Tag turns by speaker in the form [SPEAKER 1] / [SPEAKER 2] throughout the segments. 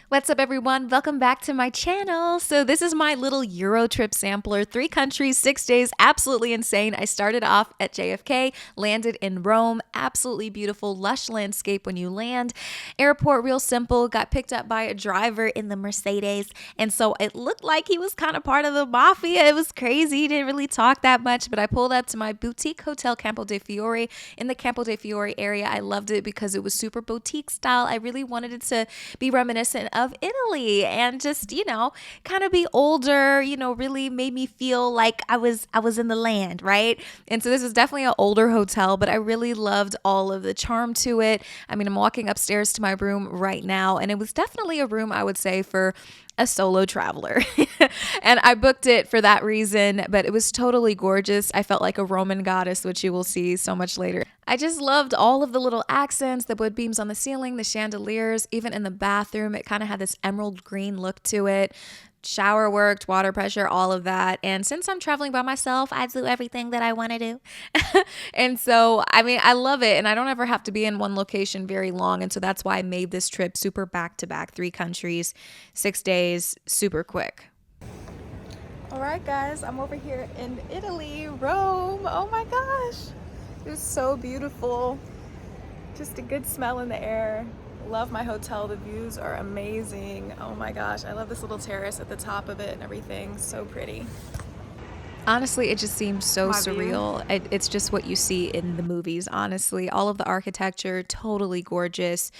[SPEAKER 1] What's up, everyone? Welcome back to my channel. So this is my little EUROTRIP sampler. 3 countries, 6 days, absolutely insane. I started off at JFK, landed in Rome, absolutely beautiful, lush landscape when you land. Airport, real simple, got picked up by a driver in the Mercedes. And so it looked like he was kind of part of the mafia. It was crazy. He didn't really talk that much, but I pulled up to my boutique hotel, Campo de Fiore, in the Campo de Fiore area. I loved it because it was super boutique style. I really wanted it to be reminiscent of Italy and just, kind of be older, really made me feel like I was in the land, right? And so this is definitely an older hotel, but I really loved all of the charm to it. I mean, I'm walking upstairs to my room right now, and it was definitely a room I would say for a solo traveler. And I booked it for that reason, but it was totally gorgeous. I felt like a Roman goddess, which you will see so much later. I just loved all of the little accents, the wood beams on the ceiling, the chandeliers, even in the bathroom. It kind of had this emerald green look to it. Shower worked, water pressure, all of that. And since I'm traveling by myself, I do everything that I want to do. And so, I love it. And I don't ever have to be in one location very long. And so that's why I made this trip super back to back, 3 countries, 6 days, super quick. All right, guys, I'm over here in Italy, Rome. Oh my gosh. It was so beautiful. Just a good smell in the air. Love my hotel. The views are amazing. Oh my gosh, I love this little terrace at the top of it and everything. So pretty. Honestly, it just seemed so surreal. It's just what you see in the movies, honestly. All of the architecture, totally gorgeous.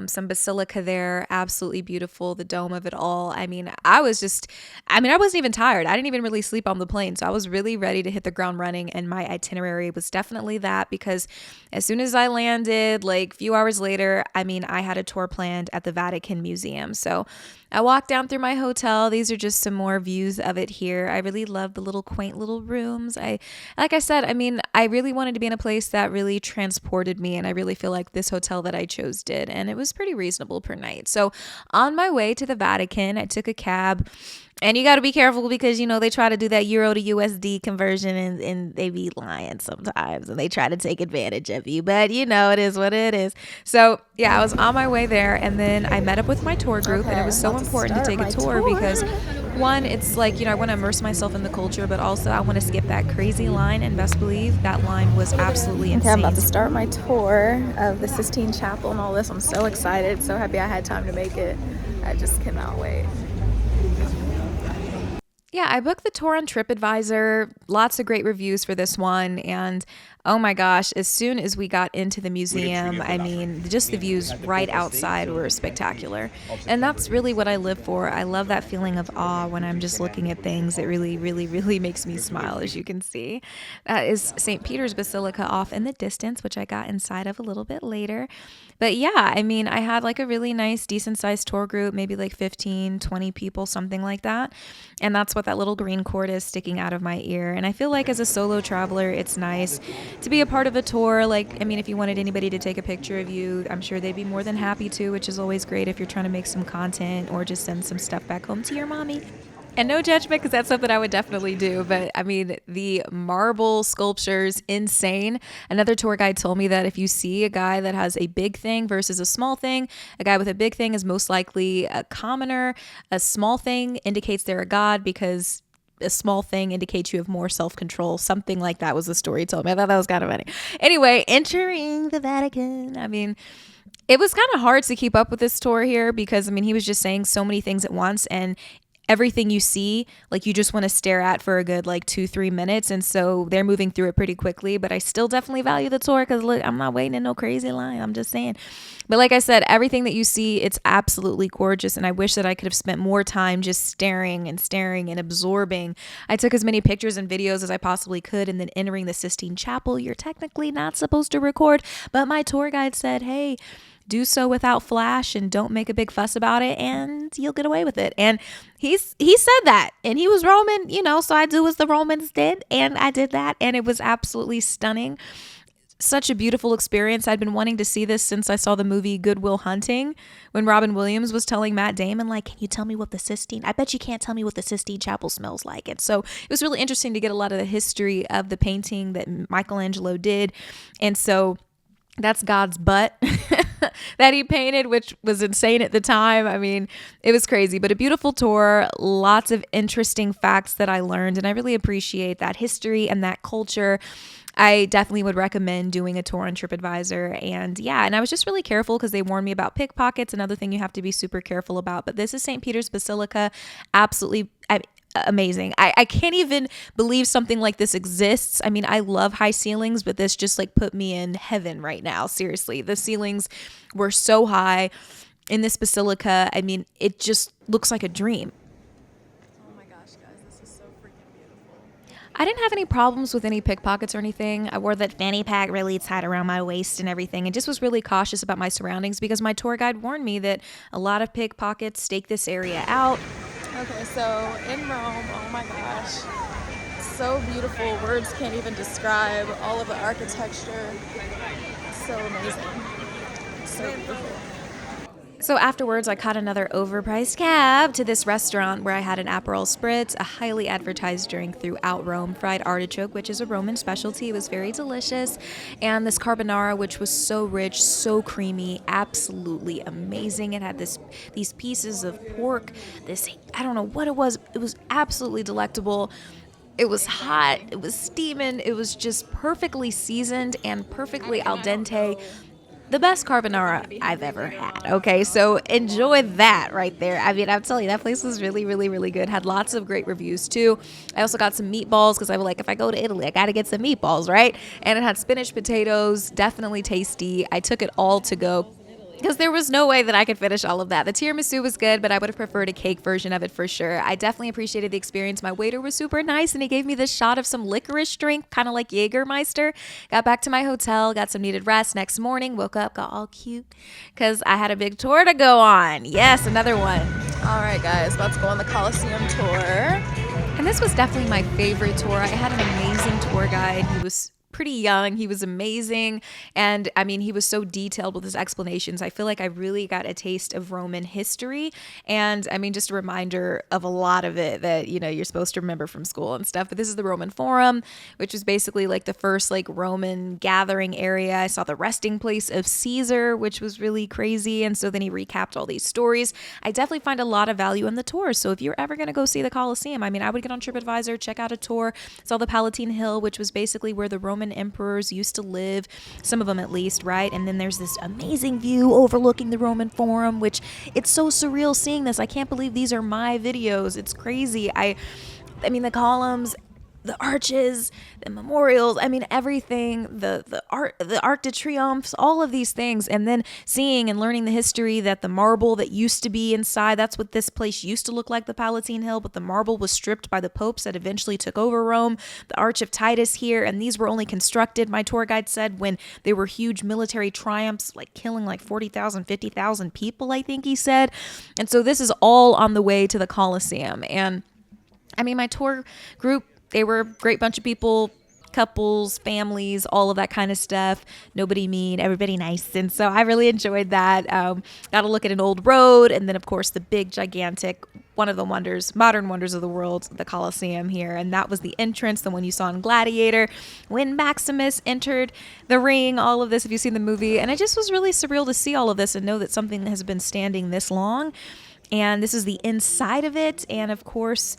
[SPEAKER 1] Some basilica there, absolutely beautiful. The dome of it all. I wasn't even tired. I didn't even really sleep on the plane. So I was really ready to hit the ground running. And my itinerary was definitely that, because as soon as I landed, like a few hours later, I had a tour planned at the Vatican Museum. So I walked down through my hotel. These are just some more views of it here. I really love the little quaint little rooms. Like I said, I really wanted to be in a place that really transported me, and I really feel like this hotel that I chose did, and it was pretty reasonable per night. So on my way to the Vatican, I took a cab. And you got to be careful because, they try to do that Euro to USD conversion and they be lying sometimes and they try to take advantage of you. But, it is what it is. So, yeah, I was on my way there, and then I met up with my tour group. And it was so important to take a tour because, one, it's like, I want to immerse myself in the culture, but also I want to skip that crazy line. And best believe that line was absolutely insane. Okay, I'm about to start my tour of the Sistine Chapel and all this. I'm so excited. So happy I had time to make it. I just cannot wait. Yeah, I booked the tour on TripAdvisor. Lots of great reviews for this one. And oh my gosh, as soon as we got into the museum, just the views right outside were spectacular. And that's really what I live for. I love that feeling of awe when I'm just looking at things. It really, really, really makes me smile, as you can see. That is St. Peter's Basilica off in the distance, which I got inside of a little bit later. But yeah, I had like a really nice, decent sized tour group, maybe like 15, 20 people, something like that. And that's what that little green cord is sticking out of my ear. And I feel like as a solo traveler, it's nice to be a part of a tour. If you wanted anybody to take a picture of you, I'm sure they'd be more than happy to, which is always great if you're trying to make some content or just send some stuff back home to your mommy. And no judgment, because that's something I would definitely do. But the marble sculptures, insane. Another tour guide told me that if you see a guy that has a big thing versus a small thing, a guy with a big thing is most likely a commoner. A small thing indicates they're a god, because a small thing indicates you have more self-control. Something like that was the story he told me. I thought that was kind of funny. Anyway, entering the Vatican. It was kind of hard to keep up with this tour here because, he was just saying so many things at once, and everything you see, you just want to stare at for a good 2-3 minutes. And so they're moving through it pretty quickly, but I still definitely value the tour because look, I'm not waiting in no crazy line. I'm just saying. But like I said, everything that you see, it's absolutely gorgeous. And I wish that I could have spent more time just staring and absorbing. I took as many pictures and videos as I possibly could. And then entering the Sistine Chapel, you're technically not supposed to record, but my tour guide said, hey, do so without flash and don't make a big fuss about it and you'll get away with it. And he said that, and he was Roman, so I do as the Romans did, and I did that, and it was absolutely stunning. Such a beautiful experience. I'd been wanting to see this since I saw the movie Good Will Hunting, when Robin Williams was telling Matt Damon, can you tell me what I bet you can't tell me what the Sistine Chapel smells like. And so it was really interesting to get a lot of the history of the painting that Michelangelo did. And so That's God's butt that he painted, which was insane at the time. I mean, it was crazy, but a beautiful tour, lots of interesting facts that I learned, and I really appreciate that history and that culture. I definitely would recommend doing a tour on TripAdvisor. And yeah, and I was just really careful because they warned me about pickpockets, another thing you have to be super careful about. But this is St. Peter's Basilica, absolutely amazing. I can't even believe something like this exists. I mean, I love high ceilings, but this just like put me in heaven right now. Seriously, the ceilings were so high in this basilica. I mean, it just looks like a dream.
[SPEAKER 2] Oh my gosh, guys, this is so freaking beautiful.
[SPEAKER 1] I didn't have any problems with any pickpockets or anything. I wore that fanny pack really tight around my waist and everything, and just was really cautious about my surroundings because my tour guide warned me that a lot of pickpockets stake this area out.
[SPEAKER 2] Okay, so in Rome, oh my gosh, so beautiful. Words can't even describe all of the architecture. So amazing. So beautiful.
[SPEAKER 1] So afterwards, I caught another overpriced cab to this restaurant where I had an Aperol Spritz, a highly advertised drink throughout Rome, fried artichoke, which is a Roman specialty. It was very delicious. And this carbonara, which was so rich, so creamy, absolutely amazing. It had these pieces of pork, I don't know what it was. It was absolutely delectable. It was hot, it was steaming, it was just perfectly seasoned and perfectly al dente. The best carbonara I've ever had. Okay, so enjoy that right there. I mean, I'm telling you, that place was really, really, really good. Had lots of great reviews too. I also got some meatballs because I was like, if I go to Italy, I got to get some meatballs, right? And it had spinach potatoes, definitely tasty. I took it all to go because there was no way that I could finish all of that. The tiramisu was good, but I would have preferred a cake version of it for sure. I definitely appreciated the experience. My waiter was super nice, and he gave me this shot of some licorice drink, kind of like Jägermeister. Got back to my hotel, got some needed rest. Next morning, woke up, got all cute because I had a big tour to go on. Yes, another one.
[SPEAKER 2] All right, guys, let's go on the Colosseum tour.
[SPEAKER 1] And this was definitely my favorite tour. I had an amazing tour guide. He was pretty young. He was amazing. And I mean, he was so detailed with his explanations. I feel like I really got a taste of Roman history. And I mean, just a reminder of a lot of it that, you know, you're supposed to remember from school and stuff. But this is the Roman Forum, which was basically like the first like Roman gathering area. I saw the resting place of Caesar, which was really crazy. And so then he recapped all these stories. I definitely find a lot of value in the tours. So if you're ever going to go see the Colosseum, I mean, I would get on TripAdvisor, check out a tour. Saw the Palatine Hill, which was basically where the Roman emperors used to live, some of them at least, right? And then there's this amazing view overlooking the Roman Forum, which it's so surreal seeing this. I can't believe these are my videos. It's crazy. I mean, the columns, the arches, the memorials, I mean, everything, the art, the Arc de Triomphe, all of these things. And then seeing and learning the history that the marble that used to be inside, that's what this place used to look like, the Palatine Hill, but the marble was stripped by the popes that eventually took over Rome. The Arch of Titus here, and these were only constructed, my tour guide said, when there were huge military triumphs, like killing like 40,000, 50,000 people, I think he said. And so this is all on the way to the Colosseum. And I mean, my tour group, they were a great bunch of people, couples, families, all of that kind of stuff. Nobody mean, everybody nice. And so I really enjoyed that. Got to look at an old road. And then, of course, the big, gigantic, one of the wonders, modern wonders of the world, the Colosseum here. And that was the entrance, the one you saw in Gladiator, when Maximus entered the ring, all of this, if you've seen the movie. And it just was really surreal to see all of this and know that something has been standing this long. And this is the inside of it. And of course,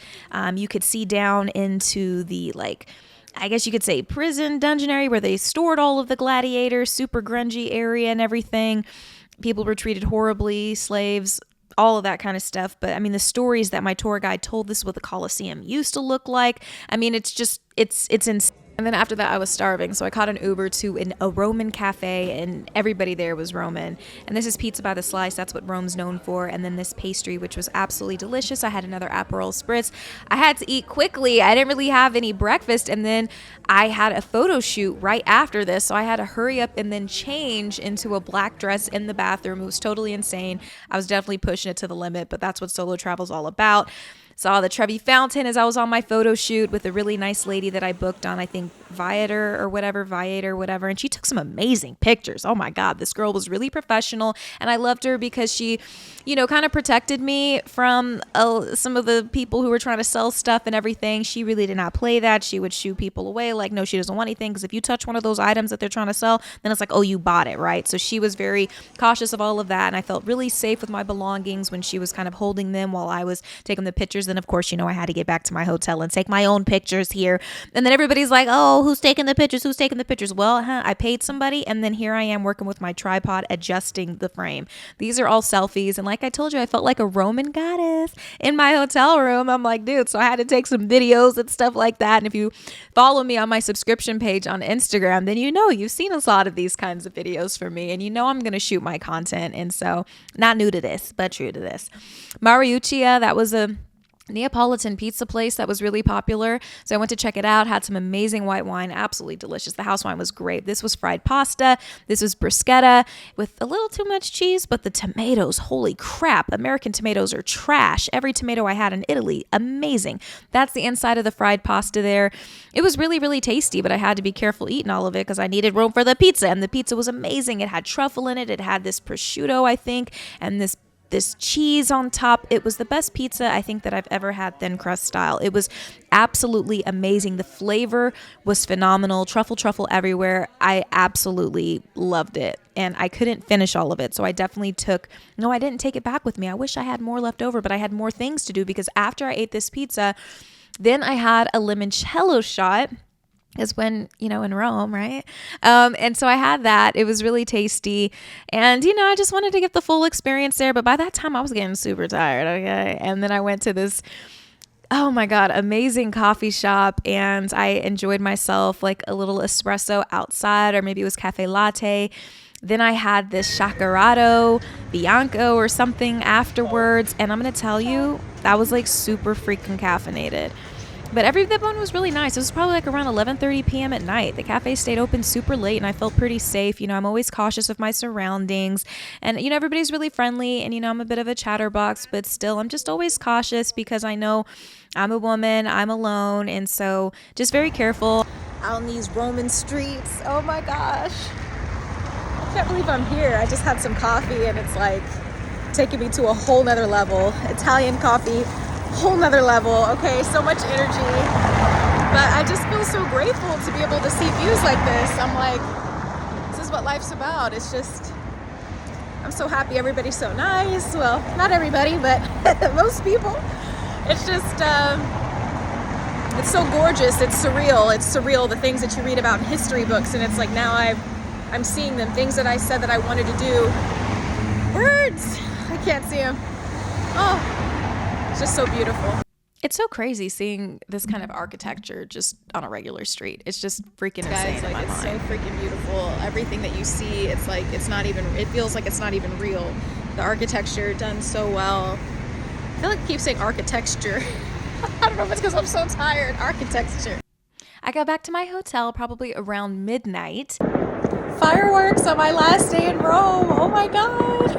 [SPEAKER 1] you could see down into the, like, I guess you could say prison dungeon area where they stored all of the gladiators, super grungy area and everything. People were treated horribly, slaves, all of that kind of stuff. But I mean, the stories that my tour guide told, this is what the Colosseum used to look like. I mean, it's just, it's insane. And then after that, I was starving, so I caught an Uber to a Roman cafe, and everybody there was Roman. And this is pizza by the slice. That's what Rome's known for. And then this pastry, which was absolutely delicious. I had another Aperol Spritz. I had to eat quickly. I didn't really have any breakfast. And then I had a photo shoot right after this, so I had to hurry up and then change into a black dress in the bathroom. It was totally insane. I was definitely pushing it to the limit, but that's what solo travel is all about. Saw the Trevi Fountain as I was on my photo shoot with a really nice lady that I booked on, I think, Viator, whatever. And she took some amazing pictures. Oh my God, this girl was really professional. And I loved her because she, kind of protected me from some of the people who were trying to sell stuff and everything. She really did not play that. She would shoo people away like, no, she doesn't want anything. Because if you touch one of those items that they're trying to sell, then it's like, oh, you bought it, right? So she was very cautious of all of that. And I felt really safe with my belongings when she was kind of holding them while I was taking the pictures. Then, of course, I had to get back to my hotel and take my own pictures here. And then everybody's like, oh, who's taking the pictures? Who's taking the pictures? Well, I paid somebody. And then here I am working with my tripod, adjusting the frame. These are all selfies. And like I told you, I felt like a Roman goddess in my hotel room. I'm like, dude, so I had to take some videos and stuff like that. And if you follow me on my subscription page on Instagram, then you've seen a lot of these kinds of videos from me. And I'm going to shoot my content. And so not new to this, but true to this. Mariuccia, that was a Neapolitan pizza place that was really popular. So I went to check it out, had some amazing white wine, absolutely delicious. The house wine was great. This was fried pasta. This was bruschetta with a little too much cheese, but the tomatoes, holy crap. American tomatoes are trash. Every tomato I had in Italy, amazing. That's the inside of the fried pasta there. It was really, really tasty, but I had to be careful eating all of it because I needed room for the pizza, and the pizza was amazing. It had truffle in it. It had this prosciutto, I think, and this cheese on top. It was the best pizza I think that I've ever had, thin crust style. It was absolutely amazing. The flavor was phenomenal. Truffle everywhere. I absolutely loved it. And I couldn't finish all of it. So I definitely I didn't take it back with me. I wish I had more left over, but I had more things to do because after I ate this pizza, then I had a limoncello shot. Is when, in Rome, right? And so I had that. It was really tasty. And, I just wanted to get the full experience there. But by that time, I was getting super tired, okay? And then I went to this, oh my God, amazing coffee shop. And I enjoyed myself like a little espresso outside, or maybe it was cafe latte. Then I had this Shakerato Bianco or something afterwards. And I'm going to tell you, that was like super freaking caffeinated. But that one was really nice. It was probably like around 11:30 p.m. at night. The cafe stayed open super late and I felt pretty safe. I'm always cautious of my surroundings. And, everybody's really friendly. And, I'm a bit of a chatterbox, but still, I'm just always cautious because I know I'm a woman, I'm alone. And so just very careful. Out in these Roman streets. Oh my gosh. I can't believe I'm here. I just had some coffee and it's like taking me to a whole nother level. Italian coffee. Whole nother level. Okay, so much energy, but I just feel so grateful to be able to see views like this. I'm like, this is what life's about. It's just, I'm so happy everybody's so nice. Well, not everybody, but most people. It's just it's so gorgeous. It's surreal, the things that you read about in history books, and it's like now I'm seeing them, things that I said that I wanted to do. Birds, I can't see them. Oh, it's just so beautiful. It's so crazy seeing this kind of architecture just on a regular street. It's just freaking insane.
[SPEAKER 2] Guys, it's so freaking beautiful. Everything that you see, it feels like it's not even real. The architecture done so well. I feel like I keep saying architecture. I don't know if it's because I'm so tired. Architecture.
[SPEAKER 1] I got back to my hotel probably around midnight.
[SPEAKER 2] Fireworks on my last day in Rome. Oh my God.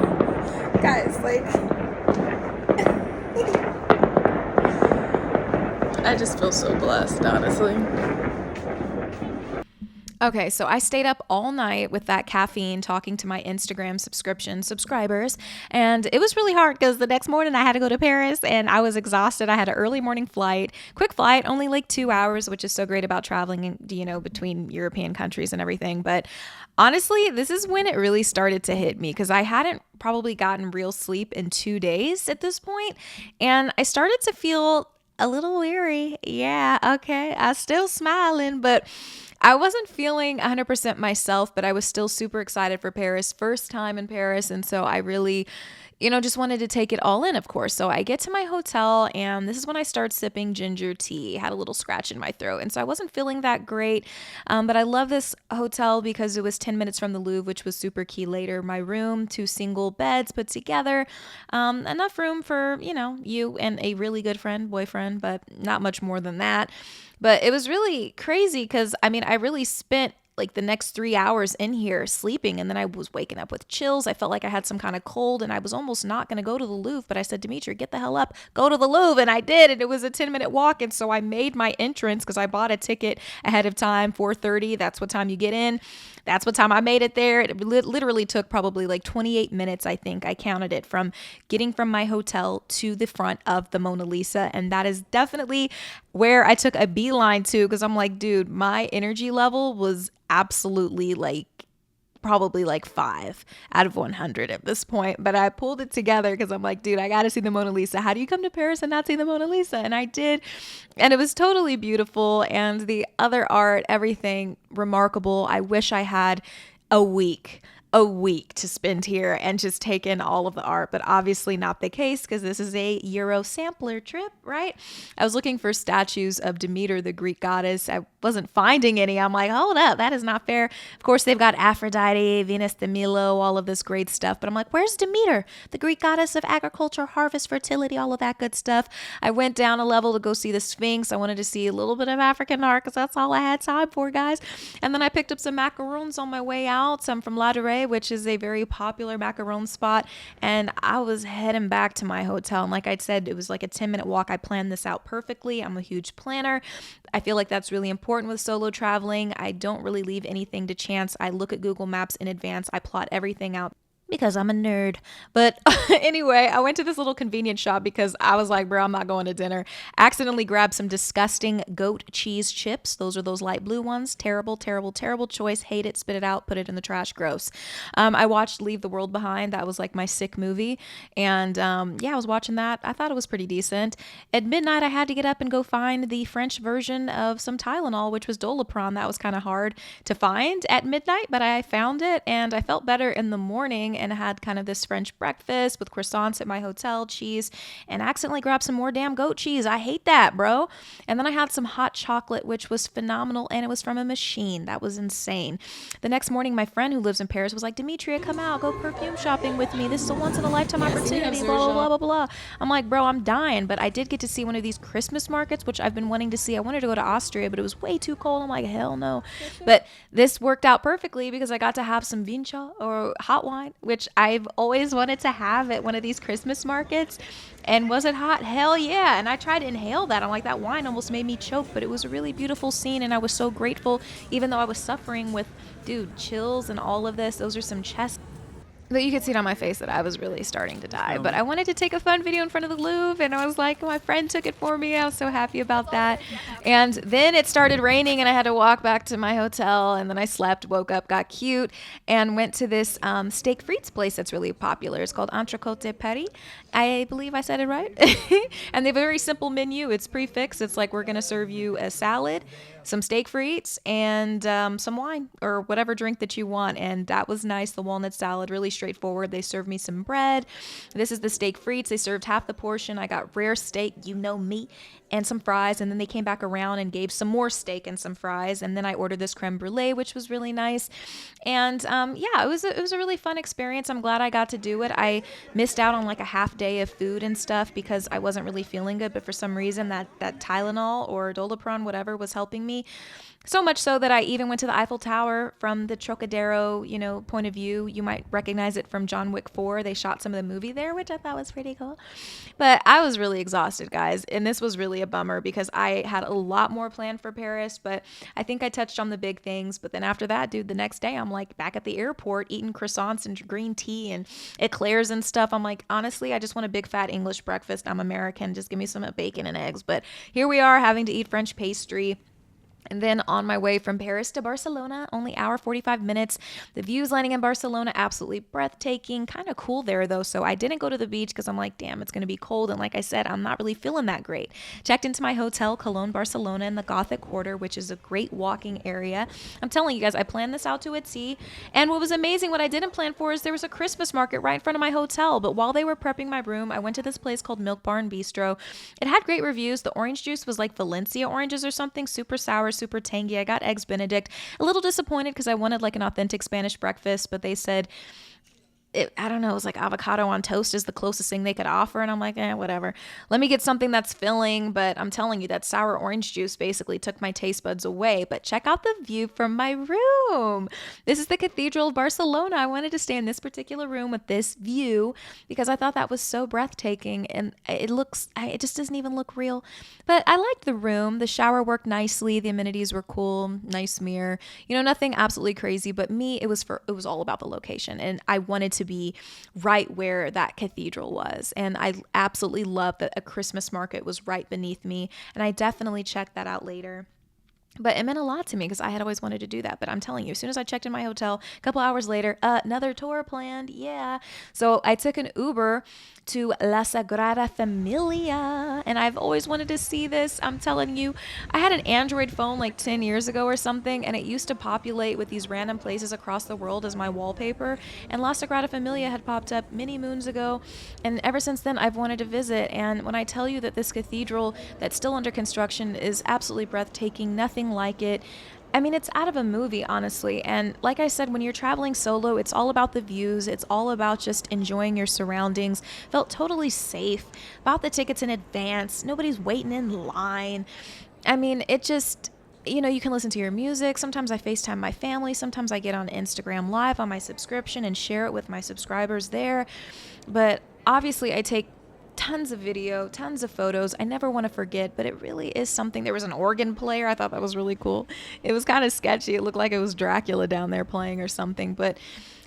[SPEAKER 2] Guys, I just feel so blessed, honestly.
[SPEAKER 1] Okay, so I stayed up all night with that caffeine talking to my Instagram subscribers, and it was really hard because the next morning I had to go to Paris and I was exhausted. I had an early morning flight, quick flight, only like 2 hours, which is so great about traveling, between European countries and everything. But honestly, this is when it really started to hit me because I hadn't probably gotten real sleep in 2 days at this point, and I started to feel a little weary. Yeah, okay, I was still smiling, but I wasn't feeling 100% myself, but I was still super excited for Paris. First time in Paris. And so I really, just wanted to take it all in, of course. So I get to my hotel and this is when I start sipping ginger tea. Had a little scratch in my throat. And so I wasn't feeling that great. But I love this hotel because it was 10 minutes from the Louvre, which was super key later. My room, 2 single beds put together. Enough room for, you and a really good boyfriend, but not much more than that. But it was really crazy because, I really spent like the next 3 hours in here sleeping, and then I was waking up with chills. I felt like I had some kind of cold, and I was almost not going to go to the Louvre, but I said, Demetria, get the hell up, go to the Louvre. And I did, and it was a 10-minute walk. And so I made my entrance because I bought a ticket ahead of time, 4:30. That's what time you get in. That's what time I made it there. It literally took probably like 28 minutes, I think. I counted it from getting from my hotel to the front of the Mona Lisa. And that is definitely where I took a beeline to, because I'm like, dude, my energy level was absolutely like probably like 5 out of 100 at this point. But I pulled it together because I'm like, dude, I got to see the Mona Lisa. How do you come to Paris and not see the Mona Lisa? And I did. And it was totally beautiful. And the other art, everything remarkable. I wish I had a week to spend here and just take in all of the art, but obviously not the case because this is a Euro sampler trip, right? I was looking for statues of Demeter, the Greek goddess. I wasn't finding any. I'm like, hold up, that is not fair. Of course, they've got Aphrodite, Venus de Milo, all of this great stuff, but I'm like, where's Demeter, the Greek goddess of agriculture, harvest, fertility, all of that good stuff? I went down a level to go see the Sphinx. I wanted to see a little bit of African art because that's all I had time for, guys. And then I picked up some macaroons on my way out, some from La Durée, which is a very popular macaron spot. And I was heading back to my hotel. And like I said, it was like a 10-minute walk. I planned this out perfectly. I'm a huge planner. I feel like that's really important with solo traveling. I don't really leave anything to chance. I look at Google Maps in advance. I plot everything out because I'm a nerd. But anyway, I went to this little convenience shop because I was like, bro, I'm not going to dinner. Accidentally grabbed some disgusting goat cheese chips. Those are those light blue ones. Terrible, terrible, terrible choice. Hate it. Spit it out. Put it in the trash. Gross. I watched Leave the World Behind. That was like my sick movie. And yeah, I was watching that. I thought it was pretty decent. At midnight, I had to get up and go find the French version of some Tylenol, which was Dolopron. That was kind of hard to find at midnight, but I found it and I felt better in the morning. And had kind of this French breakfast with croissants at my hotel, cheese, and accidentally grabbed some more damn goat cheese. I hate that, bro. And then I had some hot chocolate, which was phenomenal, and it was from a machine. That was insane. The next morning, my friend who lives in Paris was like, Demetria, come out, go perfume shopping with me. This is a once-in-a-lifetime opportunity, blah, blah, blah, blah, blah. I'm like, bro, I'm dying. But I did get to see one of these Christmas markets, which I've been wanting to see. I wanted to go to Austria, but it was way too cold. I'm like, hell no. But this worked out perfectly because I got to have some vincha or hot wine, which I've always wanted to have at one of these Christmas markets. And was it hot? Hell yeah. And I tried to inhale that. I'm like, that wine almost made me choke, but it was a really beautiful scene. And I was so grateful, even though I was suffering with, dude, chills and all of this. Those are some chest. But you could see it on my face that I was really starting to die. But I wanted to take a fun video in front of the Louvre, and I was like, my friend took it for me. I was so happy about that. And then it started raining, and I had to walk back to my hotel, and then I slept, woke up, got cute, and went to this steak frites place that's really popular. It's called Entrecôte de Paris. I believe I said it right. And they have a very simple menu. It's prefix. It's like, we're going to serve you a salad, some steak frites, and some wine or whatever drink that you want. And that was nice. The walnut salad, really straightforward. They served me some bread. This is the steak frites. They served half the portion. I got rare steak, you know me, and some fries. And then they came back around and gave some more steak and some fries. And then I ordered this creme brulee, which was really nice. And yeah, it was a really fun experience. I'm glad I got to do it. I missed out on like a half day of food and stuff because I wasn't really feeling good. But for some reason, that Tylenol or Dolopron, whatever, was helping me. So much so that I even went to the Eiffel Tower from the Trocadero, point of view. You might recognize it from John Wick 4. They shot some of the movie there, which I thought was pretty cool. But I was really exhausted, guys. And this was really a bummer because I had a lot more planned for Paris. But I think I touched on the big things. But then after that, dude, the next day, I'm like back at the airport eating croissants and green tea and eclairs and stuff. I'm like, honestly, I just want a big fat English breakfast. I'm American. Just give me some bacon and eggs. But here we are having to eat French pastry. And then on my way from Paris to Barcelona, only hour 45 minutes. The views landing in Barcelona, absolutely breathtaking. Kind of cool there though, so I didn't go to the beach because I'm like, damn, it's going to be cold. And like I said, I'm not really feeling that great. Checked into my hotel, Cologne, Barcelona, in the Gothic Quarter, which is a great walking area. I'm telling you guys, I planned this out to a T. And what was amazing, what I didn't plan for is there was a Christmas market right in front of my hotel. But while they were prepping my room, I went to this place called Milk Bar and Bistro. It had great reviews. The orange juice was like Valencia oranges or something, super sour, super tangy. I got eggs Benedict. A little disappointed because I wanted like an authentic Spanish breakfast, but they said I don't know, it was like avocado on toast is the closest thing they could offer. And I'm like, whatever. Let me get something that's filling. But I'm telling you, that sour orange juice basically took my taste buds away. But check out the view from my room. This is the Cathedral of Barcelona. I wanted to stay in this particular room with this view because I thought that was so breathtaking. And it just doesn't even look real. But I liked the room. The shower worked nicely. The amenities were cool. Nice mirror. Nothing absolutely crazy. But me, it was all about the location. And I wanted to be right where that cathedral was. And I absolutely loved that a Christmas market was right beneath me. And I definitely checked that out later. But it meant a lot to me because I had always wanted to do that. But I'm telling you, as soon as I checked in my hotel, a couple hours later, another tour planned. Yeah. So I took an Uber to La Sagrada Familia. And I've always wanted to see this. I'm telling you, I had an Android phone like 10 years ago or something. And it used to populate with these random places across the world as my wallpaper. And La Sagrada Familia had popped up many moons ago. And ever since then, I've wanted to visit. And when I tell you that this cathedral that's still under construction is absolutely breathtaking, nothing like it. I mean, it's out of a movie, honestly. And like I said, when you're traveling solo, it's all about the views. It's all about just enjoying your surroundings. Felt totally safe. Bought the tickets in advance. Nobody's waiting in line. I mean, it just, you can listen to your music. Sometimes I FaceTime my family. Sometimes I get on Instagram Live on my subscription and share it with my subscribers there. But obviously, I take tons of video, tons of photos. I never want to forget, but it really is something. There was an organ player. I thought that was really cool. It was kind of sketchy. It looked like it was Dracula down there playing or something, but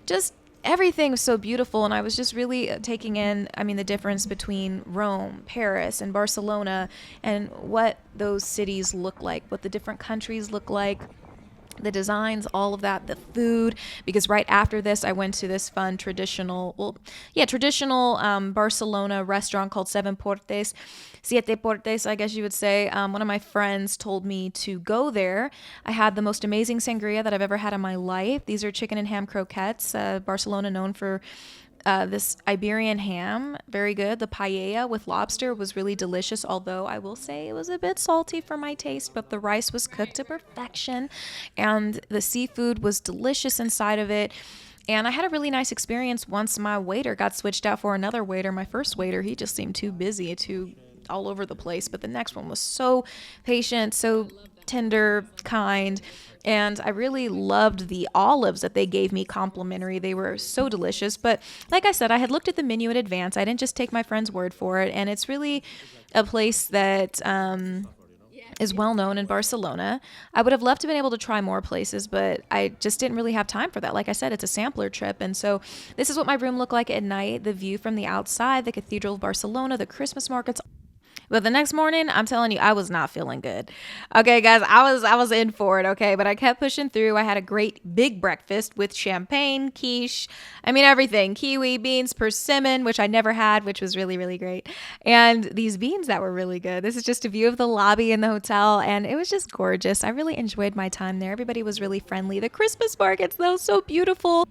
[SPEAKER 1] just everything was so beautiful. And I was just really taking in, the difference between Rome, Paris, and Barcelona, and what those cities look like, what the different countries look like, the designs, all of that, the food, because right after this, I went to this fun traditional Barcelona restaurant called Siete Portes, I guess you would say. One of my friends told me to go there. I had the most amazing sangria that I've ever had in my life. These are chicken and ham croquettes. Barcelona known for this Iberian ham, very good. The paella with lobster was really delicious, although I will say it was a bit salty for my taste, but the rice was cooked to perfection and the seafood was delicious inside of it. And I had a really nice experience once my waiter got switched out for another waiter. My first waiter, he just seemed too busy, too all over the place, but the next one was so patient, so tender, kind. And I really loved the olives that they gave me complimentary. They were so delicious. But like I said, I had looked at the menu in advance. I didn't just take my friend's word for it. And it's really a place that is well known in Barcelona. I would have loved to have been able to try more places, but I just didn't really have time for that. Like I said, it's a sampler trip. And so this is what my room looked like at night. The view from the outside, the Cathedral of Barcelona, the Christmas markets. But the next morning, I'm telling you, I was not feeling good. Okay, guys, I was in for it, okay? But I kept pushing through. I had a great big breakfast with champagne, quiche, everything. Kiwi beans, persimmon, which I never had, which was really, really great. And these beans that were really good. This is just a view of the lobby in the hotel, and it was just gorgeous. I really enjoyed my time there. Everybody was really friendly. The Christmas markets, though, so beautiful.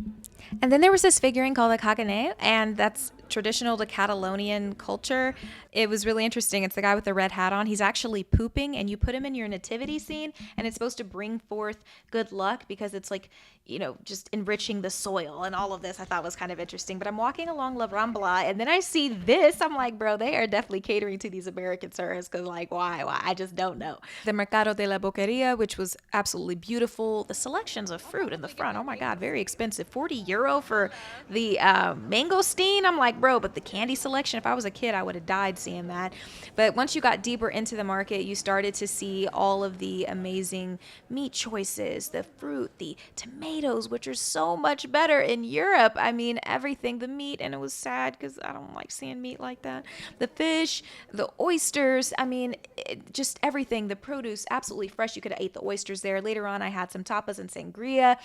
[SPEAKER 1] And then there was this figurine called a caganer, and that's traditional to Catalonian culture. It was really interesting. It's the guy with the red hat on. He's actually pooping, and you put him in your nativity scene, and it's supposed to bring forth good luck because it's like, just enriching the soil and all of this. I thought was kind of interesting. But I'm walking along La Rambla, and then I see this. I'm like, bro, they are definitely catering to these American tourists because, like, why? I just don't know. The Mercado de la Boqueria, which was absolutely beautiful. The selections of fruit in the front. Oh, my God, very expensive. €40 for the mangosteen. I'm like, bro, but the candy selection, if I was a kid, I would have died seeing that. But once you got deeper into the market, you started to see all of the amazing meat choices, the fruit, the tomatoes, which are so much better in Europe. Everything, the meat, and it was sad because I don't like seeing meat like that. The fish, the oysters, just everything. The produce, absolutely fresh. You could have ate the oysters there. Later on, I had some tapas and sangria,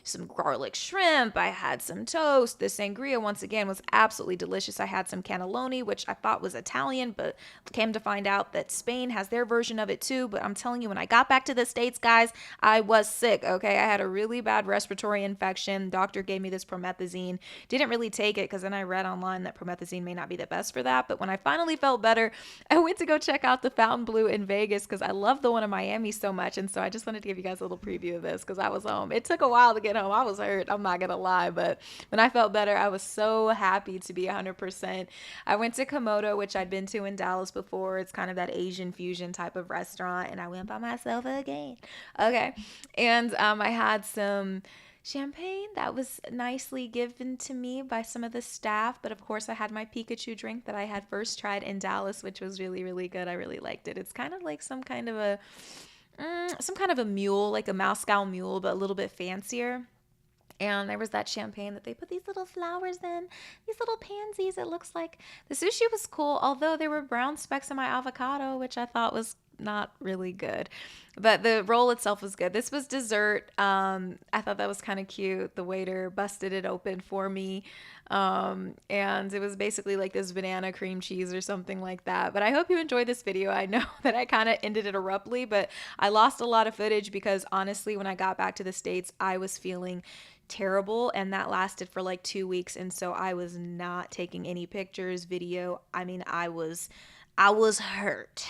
[SPEAKER 1] some garlic shrimp. I had some toast. The sangria, once again, was absolutely delicious. I had some cannelloni, which I thought was Italian, but came to find out that Spain has their version of it too. But I'm telling you, when I got back to the States, guys, I was sick, okay? I had a really bad respiratory infection. Doctor gave me this promethazine. Didn't really take it because then I read online that promethazine may not be the best for that. But when I finally felt better, I went to go check out the Fontainebleau in Vegas because I love the one in Miami so much. And so I just wanted to give you guys a little preview of this because I was home. It took a while to get home. I was hurt. I'm not going to lie. But when I felt better, I was so happy to be 100%. I went to Komodo, which I'd been to in Dallas before. It's kind of that Asian fusion type of restaurant. And I went by myself again. Okay. And I had some champagne that was nicely given to me by some of the staff. But of course, I had my Pikachu drink that I had first tried in Dallas, which was really, really good. I really liked it. It's kind of like some kind of a mule, like a Moscow mule, but a little bit fancier. And there was that champagne that they put these little flowers in, these little pansies. It looks like the sushi was cool, although there were brown specks in my avocado, which I thought was not really good. But the roll itself was good. This was dessert. I thought that was kind of cute. The waiter busted it open for me. And it was basically like this banana cream cheese or something like that. But I hope you enjoyed this video. I know that I kind of ended it abruptly, but I lost a lot of footage because honestly, when I got back to the States, I was feeling terrible, and that lasted for like 2 weeks, and so I was not taking any pictures, video. I mean, I was hurt.